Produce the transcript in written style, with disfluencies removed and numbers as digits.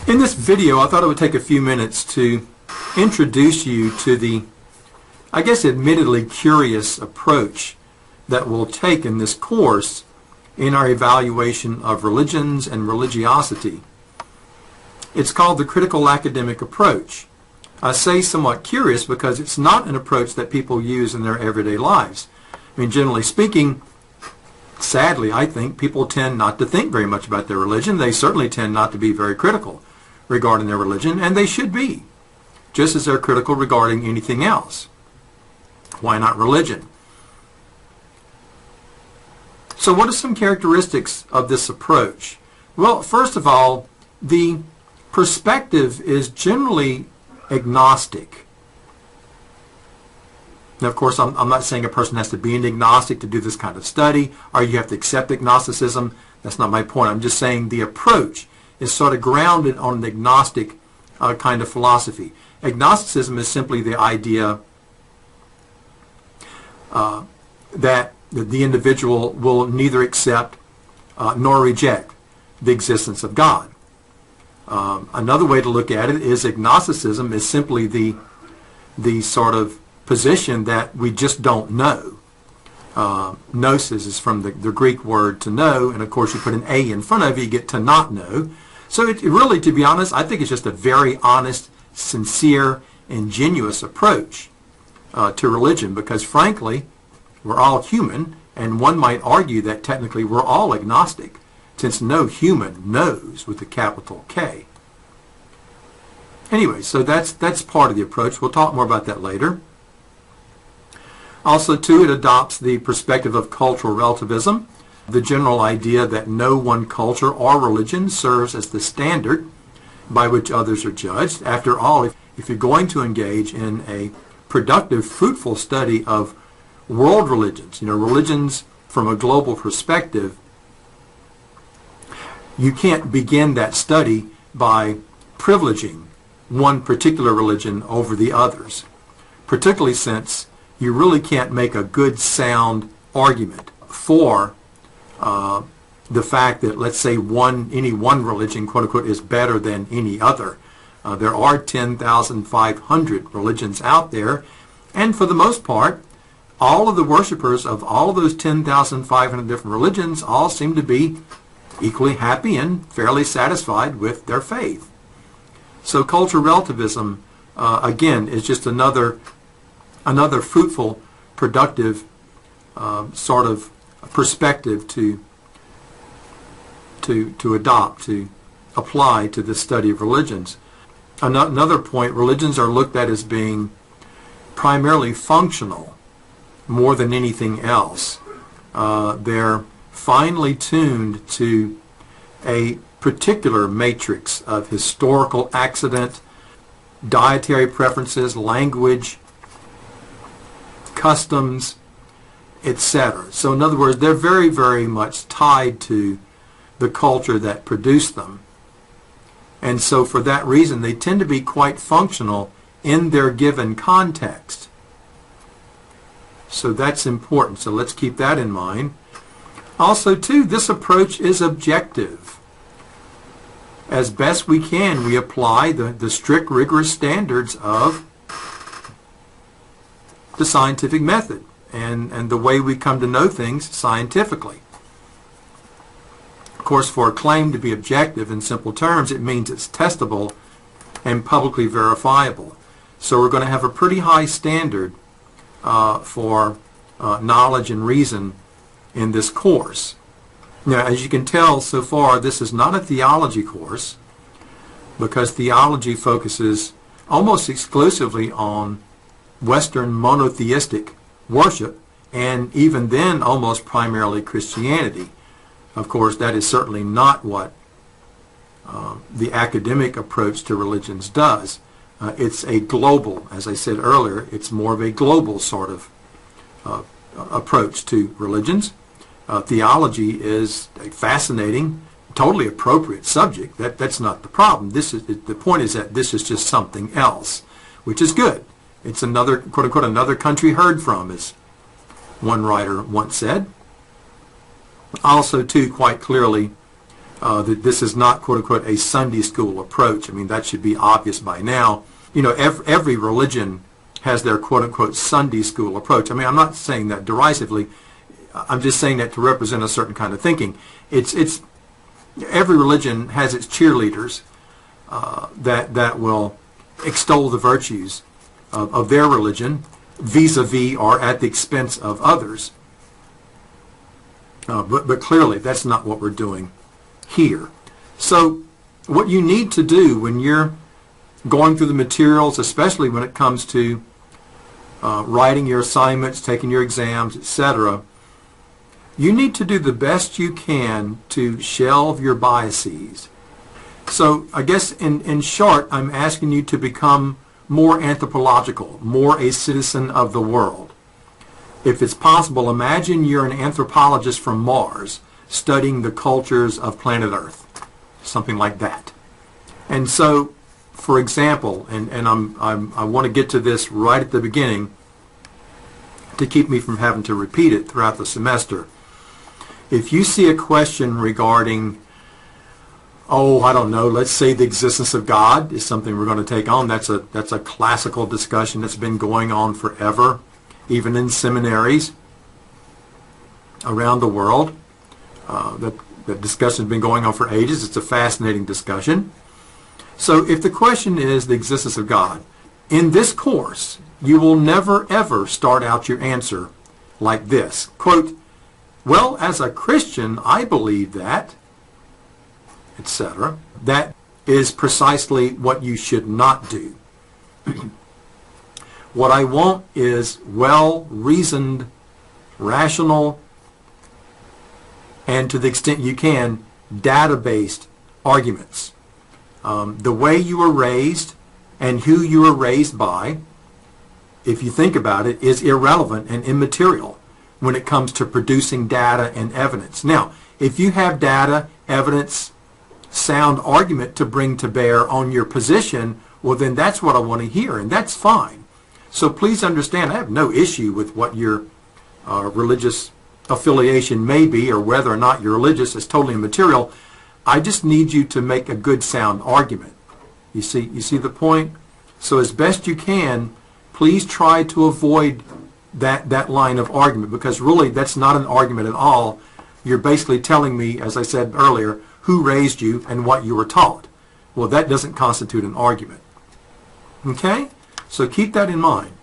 In this video, I thought it would take a few minutes to introduce you to the, I guess, admittedly curious approach that we'll take in this course in our evaluation of religions and religiosity. It's called the critical academic approach. I say somewhat curious because it's not an approach that people use in their everyday lives. I mean, generally speaking, sadly, I think people tend not to think very much about their religion. They certainly tend not to be very critical regarding their religion, and they should be, just as they're critical regarding anything else. Why not religion? So what are some characteristics of this approach? Well, first of all, the perspective is generally agnostic. Now, of course, I'm not saying a person has to be an agnostic to do this kind of study, or you have to accept agnosticism. That's not my point. I'm just saying the approach is sort of grounded on an agnostic kind of philosophy. Agnosticism is simply the idea that the individual will neither accept nor reject the existence of God. Another way to look at it is agnosticism is simply the sort of position that we just don't know. Gnosis is from the Greek word to know, and of course you put an A in front of it, you get to not know. So it really, to be honest, I think it's just a very honest, sincere, ingenuous approach to religion, because frankly, we're all human, and one might argue that technically we're all agnostic, since no human knows with a capital K. Anyway, so that's part of the approach. We'll talk more about that later. Also, too, it adopts the perspective of cultural relativism, the general idea that no one culture or religion serves as the standard by which others are judged. After all, if you're going to engage in a productive, fruitful study of world religions, religions from a global perspective, you can't begin that study by privileging one particular religion over the others, particularly since you really can't make a good, sound argument for the fact that, let's say, any one religion, quote unquote, is better than any other. There are 10,500 religions out there, and for the most part, all of the worshipers of all of those 10,500 different religions all seem to be equally happy and fairly satisfied with their faith. So cultural relativism, again, is just another fruitful, productive sort of perspective to adopt, to apply to the study of religions. Another point, religions are looked at as being primarily functional more than anything else. They're finely tuned to a particular matrix of historical accident, dietary preferences, language, customs, etc. So in other words, they're very, very much tied to the culture that produced them. And so for that reason, they tend to be quite functional in their given context. So that's important. So let's keep that in mind. Also, too, this approach is objective. As best we can, we apply the strict, rigorous standards of the scientific method and the way we come to know things scientifically. Of course, for a claim to be objective in simple terms, it means it's testable and publicly verifiable. So we're going to have a pretty high standard for knowledge and reason in this course. Now, as you can tell so far, this is not a theology course, because theology focuses almost exclusively on Western monotheistic worship, and even then almost primarily Christianity. Of course, that is certainly not what the academic approach to religions does. It's a global, as I said earlier, it's more of a global sort of approach to religions. Theology is a fascinating, totally appropriate subject. That's not the problem. The point is that this is just something else, which is good. It's another, quote unquote, another country heard from, as one writer once said. Also, too, quite clearly, that this is not, quote unquote, a Sunday school approach. I mean, that should be obvious by now. You know, every religion has their, quote unquote, Sunday school approach. I mean, I'm not saying that derisively. I'm just saying that to represent a certain kind of thinking. It's every religion has its cheerleaders that will extol the virtues of their religion vis-a-vis or at the expense of others. But clearly, that's not what we're doing here. So what you need to do when you're going through the materials, especially when it comes to writing your assignments, taking your exams, etc., you need to do the best you can to shelve your biases. So I guess in short, I'm asking you to become more anthropological, more a citizen of the world. If it's possible, imagine you're an anthropologist from Mars studying the cultures of planet Earth, something like that. And so, for example, and I want to get to this right at the beginning to keep me from having to repeat it throughout the semester. If you see a question regarding, oh, I don't know, let's say the existence of God is something we're going to take on. That's a classical discussion that's been going on forever, even in seminaries around the world. That discussion has been going on for ages. It's a fascinating discussion. So if the question is the existence of God, in this course, you will never ever start out your answer like this. Quote, well, as a Christian, I believe that, etc. That is precisely what you should not do. What I want is well-reasoned, rational, and to the extent you can, data-based arguments. The way you were raised and who you were raised by, if you think about it, is irrelevant and immaterial when it comes to producing data and evidence. Now, if you have data, evidence, sound argument to bring to bear on your position, well, then that's what I want to hear, and that's fine. So please understand, I have no issue with what your religious affiliation may be or whether or not you're religious. Is totally immaterial. I just need you to make a good sound argument. You see the point? So as best you can, please try to avoid that line of argument, because really that's not an argument at all. You're basically telling me, as I said earlier, who raised you and what you were taught. Well, that doesn't constitute an argument. Okay? So keep that in mind.